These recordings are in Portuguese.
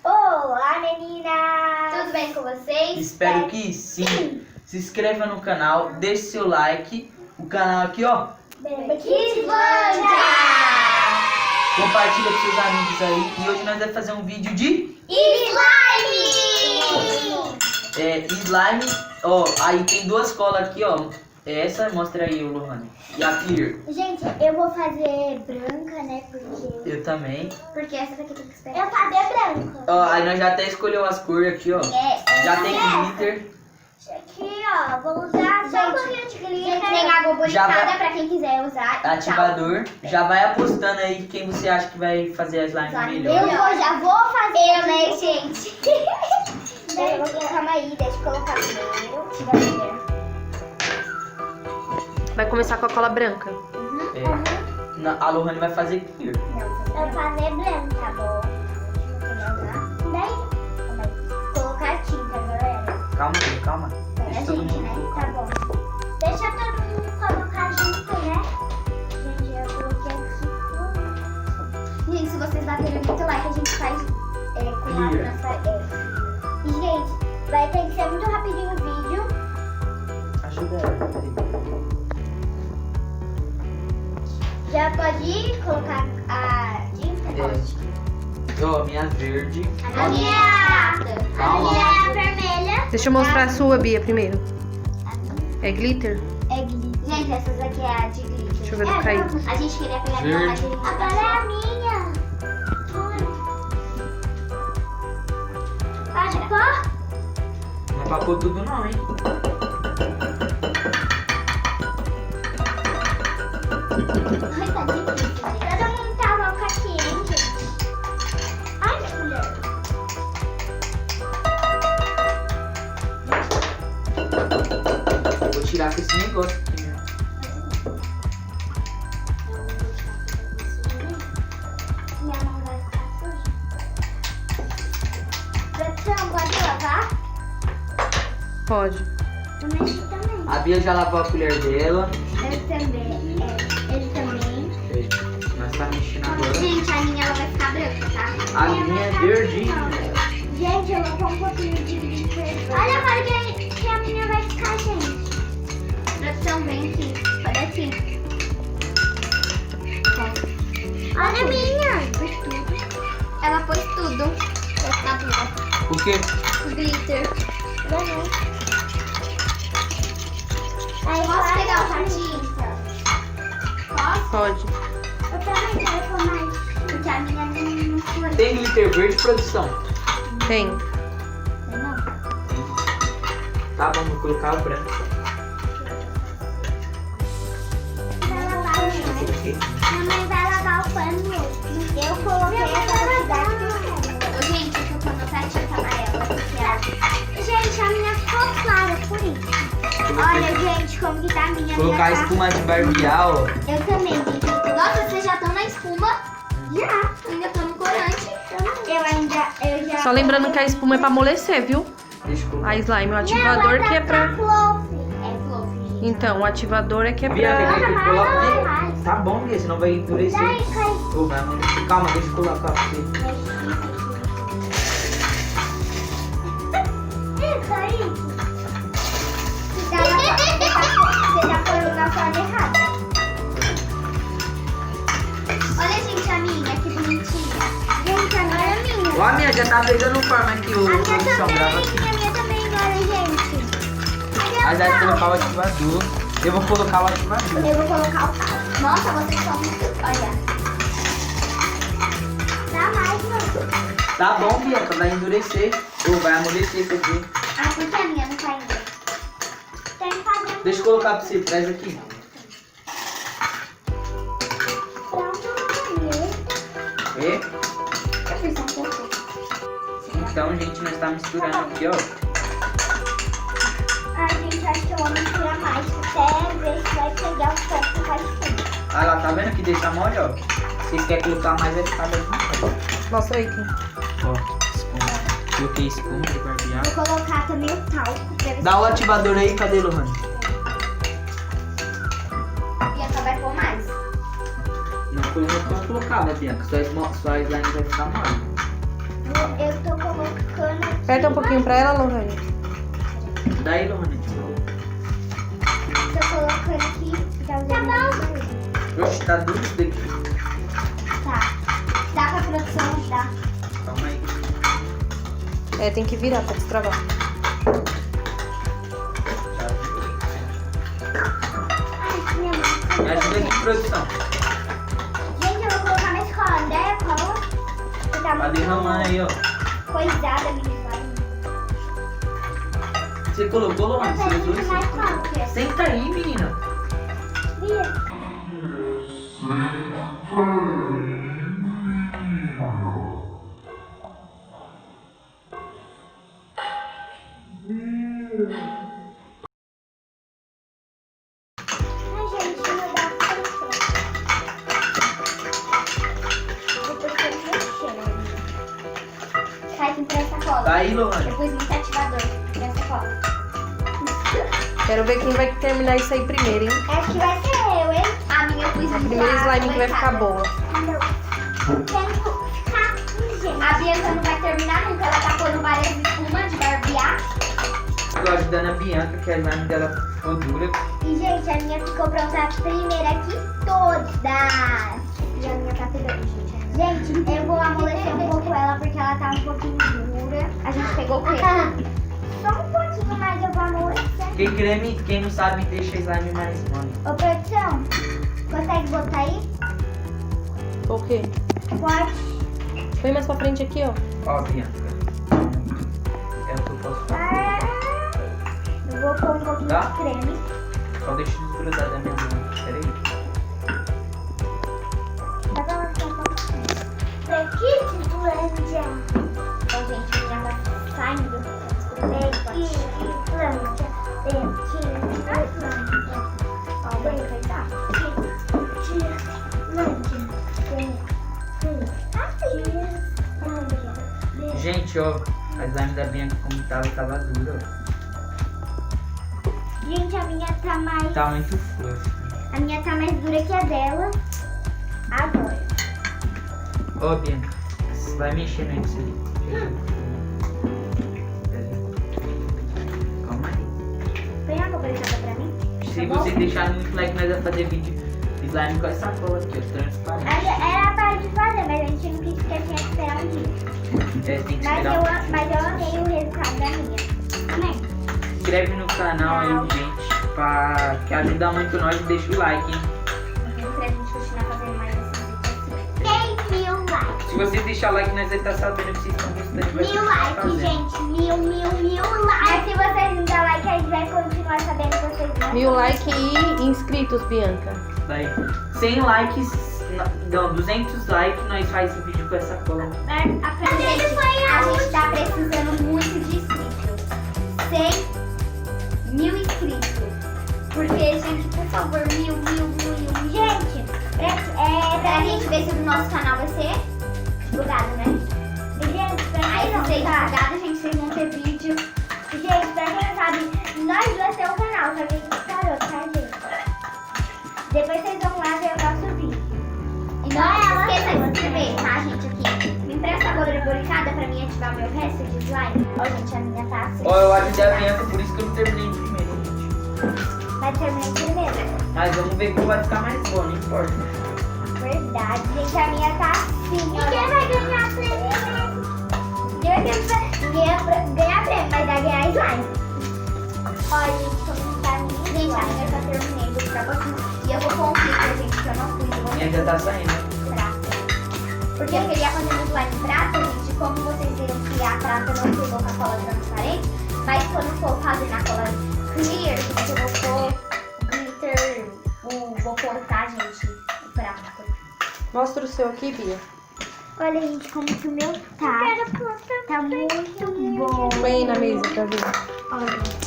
Olá, meninas! Tudo bem com vocês? Espero que sim. Se inscreva no canal, deixe seu like. O canal aqui, ó. Kislândia! Compartilha com seus amigos aí. E hoje nós vamos fazer um vídeo de Slime! slime. Ó, aí tem duas colas aqui, ó. Essa, mostra aí, Lohane. E a Clear. Gente, eu vou fazer branca, né? Porque Eu também. Porque essa daqui tem que esperar. eu fazer branca. Ó, aí nós já até escolheu as cores aqui, ó. Já tem glitter. Aqui, ó, vou usar só um pouquinho de glitter. Tem água Já vai- borrifada pra quem quiser usar. e Ativador. Já vai apostando aí quem você acha que vai fazer a slime Slime melhor. Já vou fazer. Eu, né, gente? Calma aí, deixa eu colocar primeiro. Vai começar com a cola branca. A Lohane vai fazer clear. Eu vou fazer branca, tá bom? Daí, colocar tinta, galera. Calma, filho, calma. É a Deixa todo gente, mundo né? colocar. Tá bom. Deixa todo mundo colocar junto, né? Gente, eu coloquei aqui. Gente, se vocês baterem muito like, a gente faz com a nossa... E, gente, vai ter que ser muito rapidinho o vídeo. Ajuda ela, peraí. Já pode colocar a tinta? Ó, minha verde. A minha vermelha. Deixa eu mostrar a sua, Bia, primeiro. É glitter? É glitter. Gente, essas aqui é a de glitter. Deixa eu ver do Kaique. A gente queria pegar Verde. aquela de glitter. Agora é a minha. Pode pôr? Não é pra pôr tudo não, hein? Ai, tá difícil. Todo mundo tá louco aqui, hein, gente? Ai, mulher. Vou tirar com esse negócio aqui, né? Minha mão vai ficar suja. Produção, pode lavar? Pode. Eu mexi também. A Bia já lavou a colher dela. Eu também. Ele também. Nós tá mexendo agora. Gente, a minha ela vai ficar branca, tá? A minha é verdinha. Gente, eu vou pôr um pouquinho de glitter. Olha agora que a minha vai ficar, gente. Produção, vem aqui. Olha aqui. Olha a minha. Pôs tudo. Ela pôs tudo. Vai ficar dura. O quê? O glitter. Aí, Posso pegar o tinta? tinta? Posso? Pode. Eu também quero pôr mais. Porque a minha não foi. Tem glitter verde, produção? Tem. Não. Tá, vamos colocar o branco. Vai lavar, né? Coloquei. Minha mãe vai lavar o pano. Eu coloquei a quantidade que eu Ô, gente, eu tô pondo até a tinta amarela. Porque a... quero. Gente, a minha ficou clara, por isso. Olha, gente, como que tá a minha. Colocar a minha tá- espuma de barbear, ó. Eu também, gente. Nossa, vocês já estão na espuma? Já. Eu ainda tô no corante. Eu já. Só lembrando que a espuma é pra amolecer, viu? Deixa eu colocar. A slime, o ativador que é pra... Fluff. É fluff, gente. Então, o ativador é que é Bia, pra... quer que eu mais. coloque? Tá bom, Bia, senão vai endurecer. Daí, cai. Ô, vai amolecer. Calma, deixa eu colocar pra você. Isso aí. Você já foi na forma errada. Olha, gente, a minha, que bonitinha. Gente, agora é minha. Ó, a minha já tá pegando forma aqui, o A minha produção grava aqui. também, a minha também agora, gente. Mas vai colocar o ativador. Eu vou colocar o ativador. Eu vou colocar o pau. Nossa, vocês são muito... Olha. Dá mais, mano. Tá bom, Bianca, vai endurecer. Ou vai amolecer, quer dizer. Ah, por que a minha não tá indo? Tem que fazer Deixa eu colocar pra você, traz aqui. pronto, mãe. É? Eu fiz um pouco. Então, gente, nós tá misturando aqui, ó. A gente acho que eu vou misturar mais. Até ver se vai pegar o certo que faz tudo. Ah lá, tá vendo que deixa mole, ó? Se vocês querem colocar mais, vai ficar mais mole. Mostra aí, Kim. Ó, espuma. Coloquei espuma de barbear. Vou colocar também o talco. pra ver Dá o ativador aí, cadê, Lohane? Bianca vai pôr mais. Não foi eu que eu colocava, Bianca. Sua slime vai ficar mole. se- Aperta um pouquinho pra ela, Lohane. Daí, Lohane, tipo. Tô colocando aqui. Tá bom. Oxe, tá duro isso daqui. Tá. Dá pra produção ajudar. Calma aí. É, tem que virar pra destravar. Ai, minha mãe. Me ajuda aqui, produção. Gente, eu vou colocar na escola. Ideia, cola. Que tá Tá muito derramando aí, ó. coisada, minha slime. Você colocou, Lohane? Você usou isso? Mais cola, que é. Senta aí, menina. Vira. Ai, gente, não dá pra mexer. Depois que eu mexer, né? Faz um presta cola. Tá aí, Lohane. Eu pus muito ativador nessa cola. Quero ver quem vai terminar isso aí primeiro, hein? Acho que vai ser eu, hein? A minha eu pus A primeira slime que vai ficar boa. Não. Quero ficar gente. A Bianca não vai terminar nunca. Ela tá pondo várias espumas de barbear. Tô ajudando a Bianca, que a slime dela ficou dura. E, gente, a minha ficou pronta a primeira aqui todas. E a minha tá pegando, gente. Gente, eu vou amolecer um pouco ela porque ela tá um pouquinho dura. A gente pegou o quê? Só um pouquinho mais eu vou amolecer. Porque creme, quem não sabe, deixa a slime mais mole. Ô, produção, consegue botar aí? O quê? Pode. Põe mais pra frente aqui, ó. Ó, Bianca. É o que eu posso fazer. Eu vou pôr um pouquinho Tá. de creme. Só deixa desgrudar da minha mão. Pera aí. Tá bom, tá bom. Daqui, Islândia. Ó, gente, já tá saindo. Daqui, Islândia. Daqui, Islândia. Ó, vai dar. Daqui, Islândia. Gente, ó, a slime da Bianca como tava dura. Gente, a minha tá mais. Tá muito fluffy. A minha tá mais dura que a dela. Agora. Ó, Bianca, vai mexendo aí pra você. Pera aí. Calma aí. Põe água precisada pra mim. Se você deixar muito like, nós vamos fazer vídeo de slime com essa cola aqui, ó, transparente. Era a parte de fazer, mas a gente não quis porque tinha que esperar um dia. É, tem que Mas esperar. eu amei o resultado da minha. Amém. Se inscreve no canal aí, gente, que ajuda muito nós e deixa o like, hein. Pra gente continuar fazendo mais esses vídeos assim. 6.000 likes. Se vocês deixarem like, nós vamos estar sabendo que vocês estão gostando. vai 1.000 continuar likes, fazendo. gente. 1.000 likes. Mas se vocês não der like, a gente vai continuar sabendo que vocês não. 1000 likes e inscritos, Bianca. Daí, 100 likes, não, 200 likes, nós faz um vídeo com essa cola. A gente tá precisando muito de inscritos. 100.000 inscritos. Porque, gente, por favor, mil. Gente, Pra gente ver se o nosso canal vai ser divulgado, né? gente, pra Aí quem não se ser sabe, divulgado, gente, vocês vão ter vídeo. gente, pra quem não sabe, nós dois temos um canal, só que a gente parou, tá, gente? Depois vocês vão lá ver o nosso vídeo. E não esqueça de se inscrever, tá, gente? Aqui. Me empresta a cor boricada pra mim ativar meu resto de slime. Ó, gente, a minha tá assim. Ó, eu ajudei a Bianca, por isso que eu não terminei de primeiro, gente. Vai terminar primeiro. Mas vamos ver qual vai ficar mais bom, não importa. Verdade, gente, a minha tá assim. Ninguém vai ganhar prêmio. Ninguém vai ganhar prêmio, mas vai ganhar slime. Ó, gente, como tá a minha. Gente, a minha tá terminando, vou ficar pouquinho. E eu vou conferir, gente, que eu não fui. Eu vou Minha já tá saindo. prata. Porque eu queria fazer um slime prata, gente. Como vocês viram que a prata não pegou com a cola transparente. Mas quando for fazer na cola clear, gente, eu vou pôr glitter. Vou colocar, gente, o prata. Mostra o seu aqui, Bia. Olha, gente, como que o meu tá. Tá muito bom. Põe aí na mesa pra ver. Olha.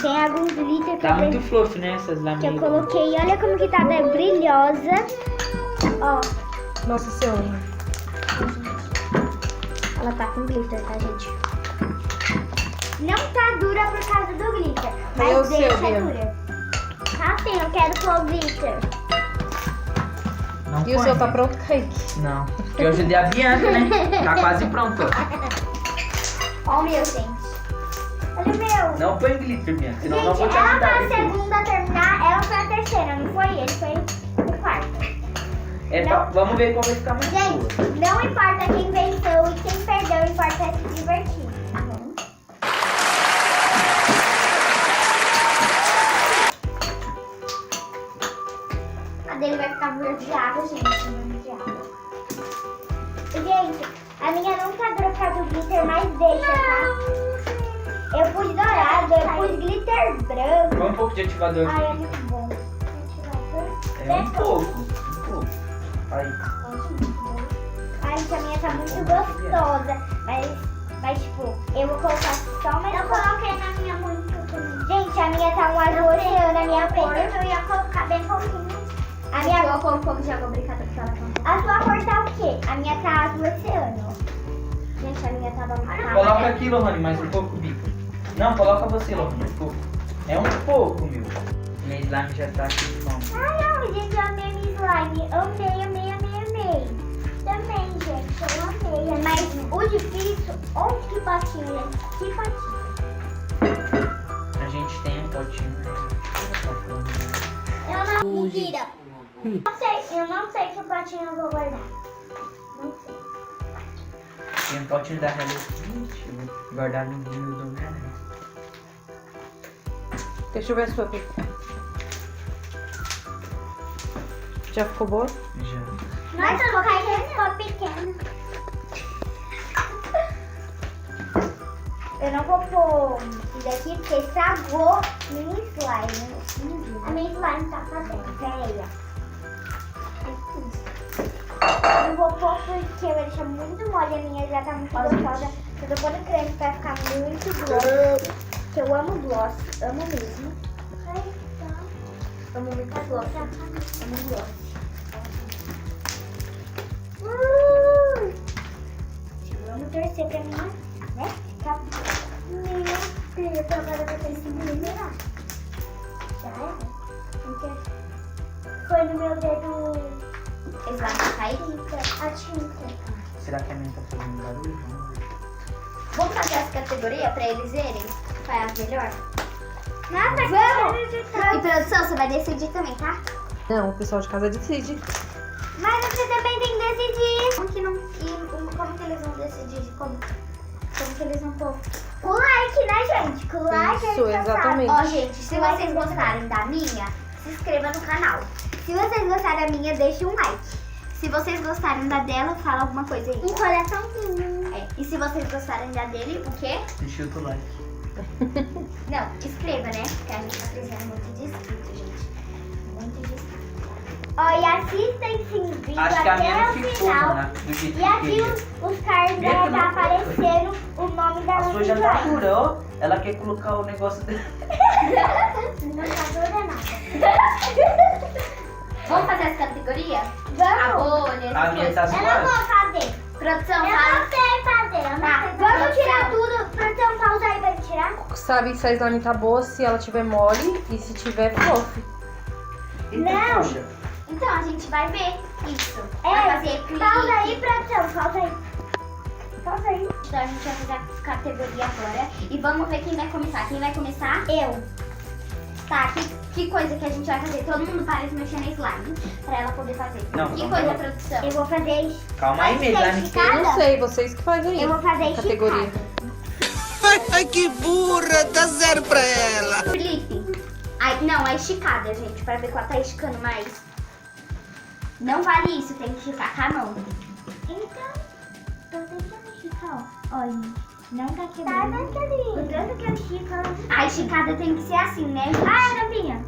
Tem alguns glitter que Tá muito fluffy, né, essas que eu slime. coloquei. Olha como que tá brilhosa. Ó, Mostra o seu. ela tá com glitter, tá, gente? Não tá dura por causa do glitter, Cadê o mas seu, deixa Bia? dura. Tá sim, eu quero pôr glitter. Não E o põe. seu tá pronto, Kaique? Não, porque eu ajudei a Bianca, né? Tá quase pronto, ó. Ó o meu, gente. Olha o meu. Não põe glitter, minha. Senão não Gente, vou te ela foi ajudar a depois. segunda a terminar, ela foi a terceira, não foi ele, foi o quarto. Vamos ver qual vai ficar mais boa. Gente, não importa quem venceu e quem perdeu, importa é se divertir. Tá bom? A dele vai ficar verde de água, gente. Verde de água. Gente, a minha não tá dura por causa do glitter, mas deixa, tá? Eu pus dourado, eu pus glitter branco. Põe um pouco de ativador Ai, é aqui. muito bom. É um pouco. Um pouco. Aí. Ai, gente, a minha tá muito gostosa. Mas tipo, eu vou colocar só mais. Eu coloquei na minha muito também. Gente, a minha tá um azul oceano, a minha cor. Eu ia colocar bem pouquinho. A Eu minha vou pôr um pouco de água brincada porque ela tá um pouco. A sua cor tá o quê? A minha tá azul oceano. Gente, a minha tava muito. Coloca aqui, Lohane, mais um pouco, Bico. Não, coloca você, Lohane, um pouco. É um pouco, meu. Minha slime já tá aqui de mão. Ai, não, gente, eu amei minha slime. Amei. Também, gente, eu amei. Mas o difícil, onde que patinho, gente? Que patinho? A gente tem um potinho. Eu não... Mentira. Eu não sei que patinho eu vou guardar. Não sei. Tem um potinho da Hello Kitty. Eu vou guardar no vinho do Homem-Aranha. Deixa eu ver a sua pica. Já ficou boa? Já. Mas eu vou cair nesse copo pequeno. Eu não vou pôr isso daqui porque estragou minha slime. A minha slime tá fazendo, velha. Eu não vou pôr porque vai deixar muito mole. A minha já tá muito gostosa. Eu tô pondo creme pra ficar muito gloss. Que eu amo gloss. Amo mesmo. Amo muito gloss. Amo gloss. Vamos torcer pra minha, né? Ficar minha filha pra agora pra ter esse melhorar. Já era? Porque foi no meu dedo Eles vão cair? a tinta. Será que a minha tá fazendo barulho? Vamos ver. Vamos fazer as categorias pra eles verem? Qual é a melhor? Nada, E produção, você vai decidir também, tá? Não, o pessoal de casa decide. Mas você também tem que decidir. Como que não. Como que eles vão decidir? Como que eles vão pôr? Com like, né, gente? Com like. Isso, eles já exatamente. sabem. Ó, gente, se vocês gostarem da minha, se inscreva no canal. Se vocês gostarem da minha, deixe um like. Se vocês gostarem da dela, fala alguma coisa aí. Um coraçãozinho. É. E se vocês gostarem da dele, o quê? Deixa o like. Não, escreva, né? Porque a gente tá precisando muito de inscritos, gente. Muito de inscritos. Ó, e assista esse vídeo Acho que a minha até não o ficou, final. né? Do jeito E que aqui queria. os cards Minha vai que não estar foi. aparecendo o nome da A sua já tá slime. dura, ó. Ela quer colocar o negócio dela. Não tá dura nada. Vamos fazer as categorias? Vamos. A bolha, A minha tá Eu não vou suave. fazer. Produção, Eu fala. não sei fazer. Eu não Tá, sei fazer. Vamos tirar tudo. Produção, pausa aí pra tirar. Sabe se a slime tá boa se ela tiver mole e se tiver fluff. Não. Poxa. Então, a gente vai ver isso. É, Vai fazer clique. pausa aí, produção. Pausa aí. Pausa aí. Então, a gente vai fazer a categoria agora. E vamos ver quem vai começar. Quem vai começar? Eu. Tá, que coisa que a gente vai fazer? Todo mundo para de mexer na slime pra ela poder fazer. Não, que não, coisa, não. produção? Eu vou fazer. Calma aí, minha slime. Esticada? Eu não sei, vocês que fazem aí. Eu vou fazer categoria. esticada. Ai, que burra, dá zero pra ela. Felipe. Ai, não, a esticada, gente, pra ver qual tá esticando mais. Não vale isso, tem que esticar com a mão. Então, tô tentando esticar, ó. Olha, não tá quebrando. Tá, o tanto que eu estico, ela... A esticada tem que ser assim, né? gente? Ah, tampinha.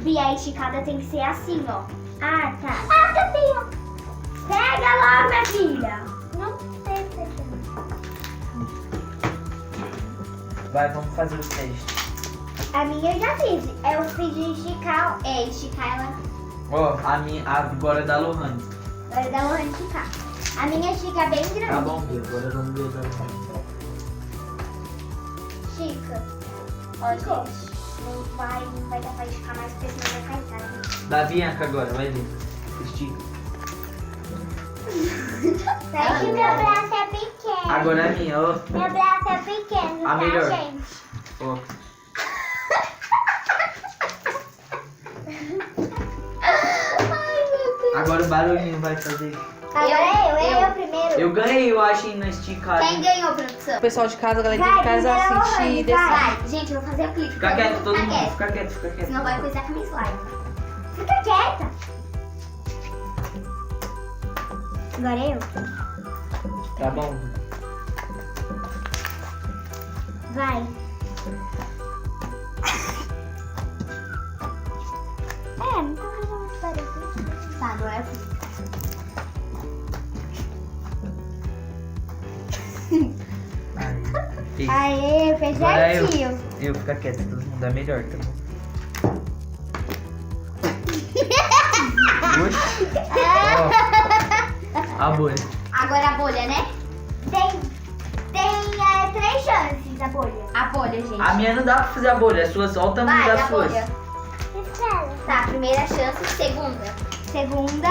Bia, a esticada tem que ser assim, ó. Ah, tá. Ah, tampinha. Pega logo, minha filha. Não sei se é. Vai, vamos fazer o teste. A minha eu já fiz. Eu fiz de esticar, ó. É, esticar ela. Ó, a minha agora é da Lohane. Agora dá uma esticar. A minha estica bem grande. Tá bom, Bia, agora vamos ver da Lohane. Estica. Ó, gente. Não vai dar pra esticar mais, porque senão vai cair, tá? Da Bianca agora, vai ver. Estica. É que meu braço é pequeno. Agora é minha, ó. Meu braço é pequeno, A tá, melhor. gente? Ó. Agora o barulhinho vai fazer. Agora eu eu. primeiro. Eu ganhei, eu acho, na esticada. Quem ganhou, produção? O pessoal de casa, a galera Vai, de casa primeiro assiste Lohane, e decide. vai. Vai, gente, eu vou fazer o clipe. Fica quieto, todo Fica mundo. quieto. Fica quieto, fica quieto. Senão vai coisar com a minha slime. Fica quieta. Agora eu. Tá bom. Vai. Não tá fazendo muito barulho. Tá, agora eu Aí. Aê, fez Agora certinho. Eu fica quieto, todo mundo é melhor, tá bom? Oxi. Ó. A bolha. Agora a bolha, né? Tem 3 chances a bolha. A bolha, gente. A minha não dá pra fazer a bolha, as suas, olha o tamanho Vai, das a suas. bolha. Espera. Tá, primeira chance, segunda. Segunda.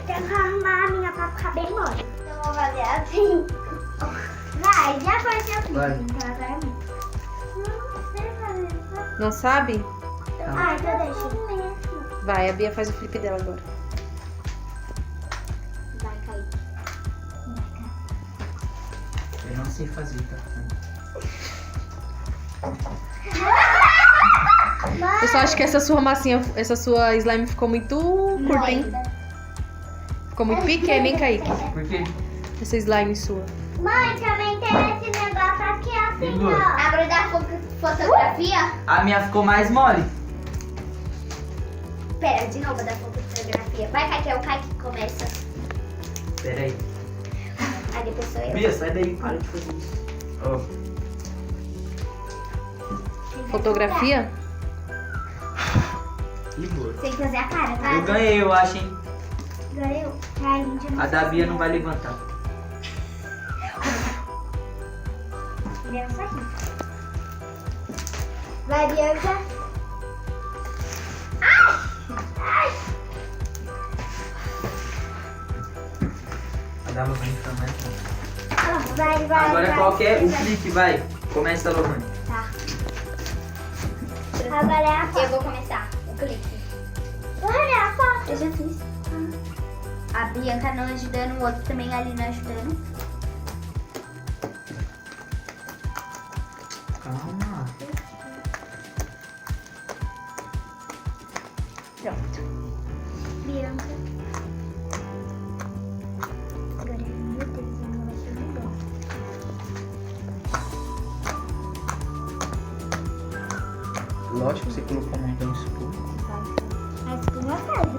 Tenho que arrumar a minha pra ficar bem mole. Eu vou fazer assim. Vai, já foi seu filho. Vai. Então agora é minha. Não sei fazer isso. Não sabe? Ah, então deixa. Vai, a Bia faz o flip dela agora. Vai cair. Eu não sei fazer, tá? Eu só acho que essa sua massinha, essa sua slime ficou muito curta, hein? Ficou muito pequena, hein, Kaique? Por quê? Essa slime sua. Mãe, também tem esse negócio aqui assim, Segura. ó. Abra da fotografia. A minha ficou mais mole. Pera, de novo da fotografia. Vai, Kaique, é o Kaique que começa. Pera aí. Aí depois sou eu. Bia, sai daí, para de fazer isso. Ó. Fotografia? Que boa. Tem que fazer a cara, tá? Eu ganhei, eu acho, hein? Agora eu. Ai, gente, eu não A da Bia não vai levantar. Deu sair. Vai, Bianca. A da Lohane fica mais mole. Vai. Agora vai. qualquer, o clique vai. Começa a Lohane. Tá. Agora é a Eu foto. vou começar o clipe. Olha a foto. Eu já fiz. A Bianca não ajudando, o outro também ali não ajudando. Calma. Pronto. Bianca. Agora, meu Deus, eu não achei muito bom. Lógico que você colocou muito no escuro. Mas por uma casa.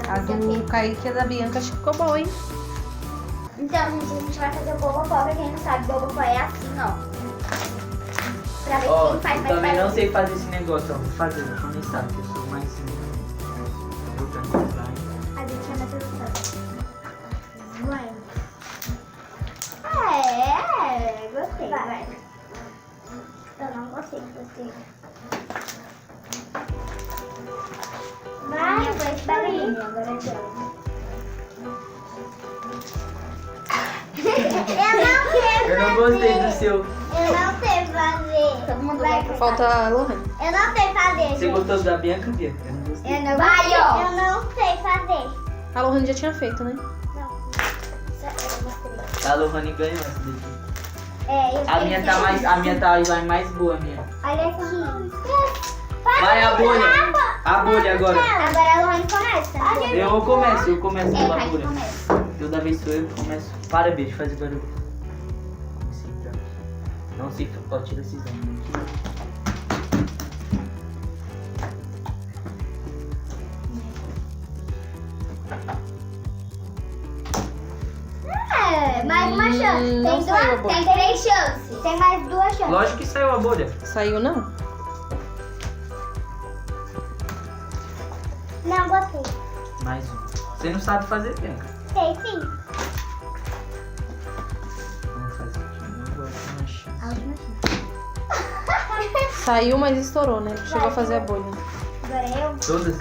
A do Kaique e a da Bianca acho que ficou boa, hein? Então, gente, a gente vai fazer o bobopó. Pra quem não sabe, bobopó é assim, ó. Pra ver Ó, quem faz eu mais também não barulho. sei fazer esse negócio, ó. Vou fazer, vou começar, porque eu sou mais Vou tentar. A gente chama atenção. Vai. Gostei. Vai. Eu não gostei de você. A minha foi esse Vai. barulhinho, agora é dela. Eu não gostei do seu. Eu não sei fazer. Todo mundo Vai. vai. Falta a Lohane. Eu não sei fazer, Você gente. gostou da Bianca, Bia? Eu não gostei. Eu não Vai, gostei. ó. Eu não sei fazer. A Lohane já tinha feito, né? Não. Só eu mostrei. A Lohane ganhou essa daqui. Eu A minha tá mais, a minha tá vai mais boa, a minha. Olha aqui. Vai a bolha. A bolha agora. Agora a Lohane começa. Eu começo É, pela Kaique bolha. começa. Toda vez sou eu que começo. Para, Bia, de fazer barulho. Comecei, tá? Não sei, pode tirar esses anos. Mais uma chance. não Tem saiu a duas. bolha. Tem 3 chances. Tem mais 2 chances. Lógico que saiu a bolha. Saiu, não? Não gostei. Mais um. Você não sabe fazer, Bianca. Sei sim. Vamos fazer aqui. Não gosto de uma chance. A última chance. Saiu, mas estourou, né? Chegou a fazer a bolha. Agora eu. Todas?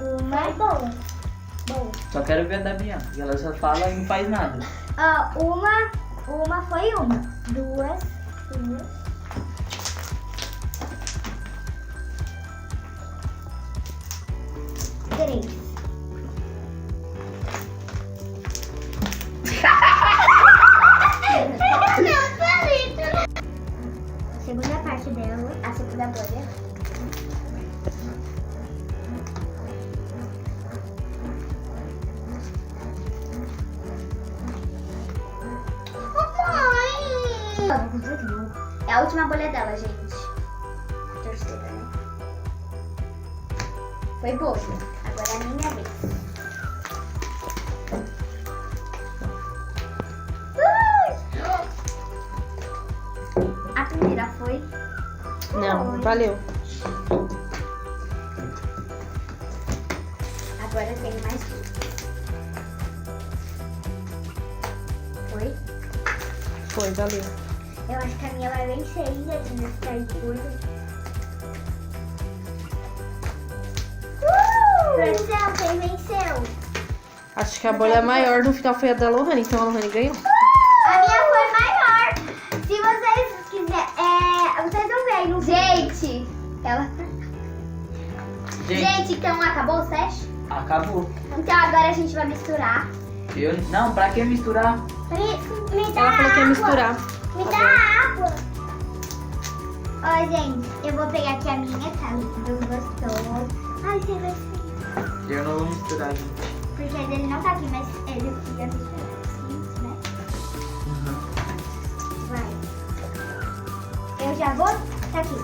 Uma é boa. Boa. Só quero ver a da Bianca, que ela só fala e não faz nada. Uma foi uma. Duas. Três. Segunda parte dela. A segunda bolha. É a última bolha dela, gente. Terceira, né? Foi bolha. Agora é a minha vez. A primeira foi. Não, valeu. Agora tem mais duas. Foi? Foi, valeu. Eu acho que a minha vai vencer ainda nesse três coisas. Produção, quem venceu? Acho que a bolha maior no final foi a da Lohane, então a Lohane ganhou. A minha foi maior. Se vocês quiserem, vocês vão ver aí no vídeo. Gente! Ela... Gente, então acabou o teste? Acabou. Então agora a gente vai misturar. Não, pra que misturar? Me dá Ela falou que ia água. misturar. Me dá água. Ó, gente, eu vou pegar aqui a minha, tá lindo, gostoso. Ai, você vai ser. Eu não vou misturar, gente. Porque ele não tá aqui, mas ele ia misturar assim, né? Vai. Eu já vou? Tá aqui.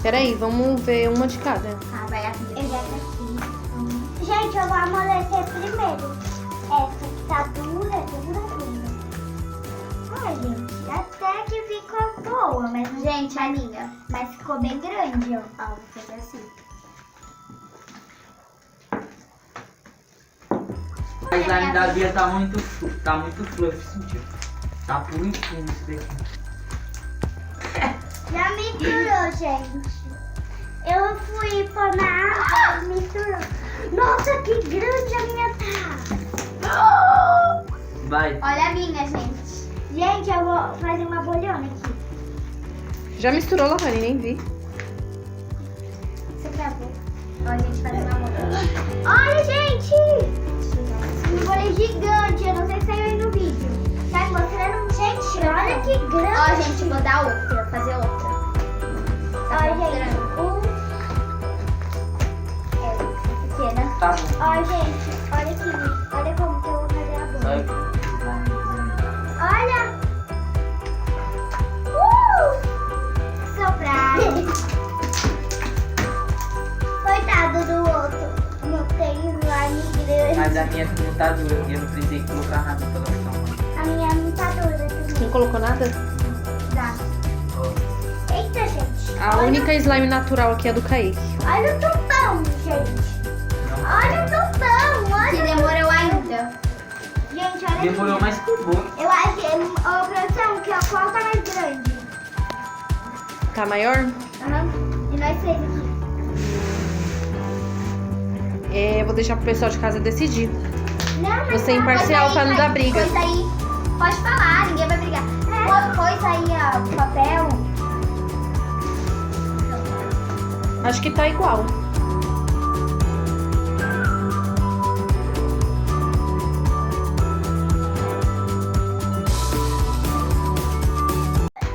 Peraí, vamos ver uma de cada. Ah, vai aqui. Eu já tá aqui. Gente, eu vou amolecer primeiro. Essa que tá dura, dura. Ai, gente, até que ficou boa, mas Gente, a minha. mas ficou bem grande, ó. Ó, vou fazer assim. A slime da Bia tá muito fluffy, sentiu? Tá puro e fino isso daqui. Já misturou, gente. Eu fui pôr na água, misturou. Nossa, que grande a minha tá. Vai. Olha a minha, gente. Gente, eu vou fazer uma bolhona aqui. Já misturou, Lohane, nem vi. Você gravou? Ó, a gente fazer uma bolha. Olha, gente! Um bolha gigante, eu não sei se saiu aí no vídeo. Tá mostrando? Gente, olha que grande. Ó, gente, vou dar outra. Fazer outra. Olha, gente. Pequena. Tá bom. Ó, gente, olha aqui. Olha como que eu vou fazer a bolha. Vai. Olha! Soprar! Coitado do outro. Não tem slime grande. Mas a minha não tá dura, eu não precisei colocar nada pela ação. A minha não tá dura também. Não colocou nada? Dá. Eita, gente. A única slime natural aqui é a do Kaique. Olha o tubão, gente. Olha o tubão, Que olha. demorou ainda. Gente, olha Demorou, aqui. mas ficou bom. Eu acho que, ô, produção, que qual tá mais grande? Tá maior? Aham. E nós três aqui. É, vou deixar pro pessoal de casa decidir. Não, mas Você é imparcial pra não dar briga. Coisa aí. Pode falar, ninguém vai brigar. Coisa aí, ó, o papel. Acho que tá igual.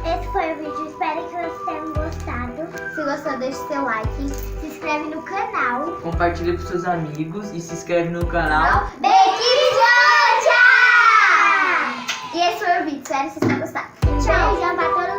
esse foi o vídeo. Espero que vocês tenham gostado. Se gostou, deixe seu like. Se inscreve no canal. Compartilha pros seus amigos e se inscreve no canal. Beijinho, tchau! E esse foi o vídeo, sério, se vocês gostaram. Beijão pra todo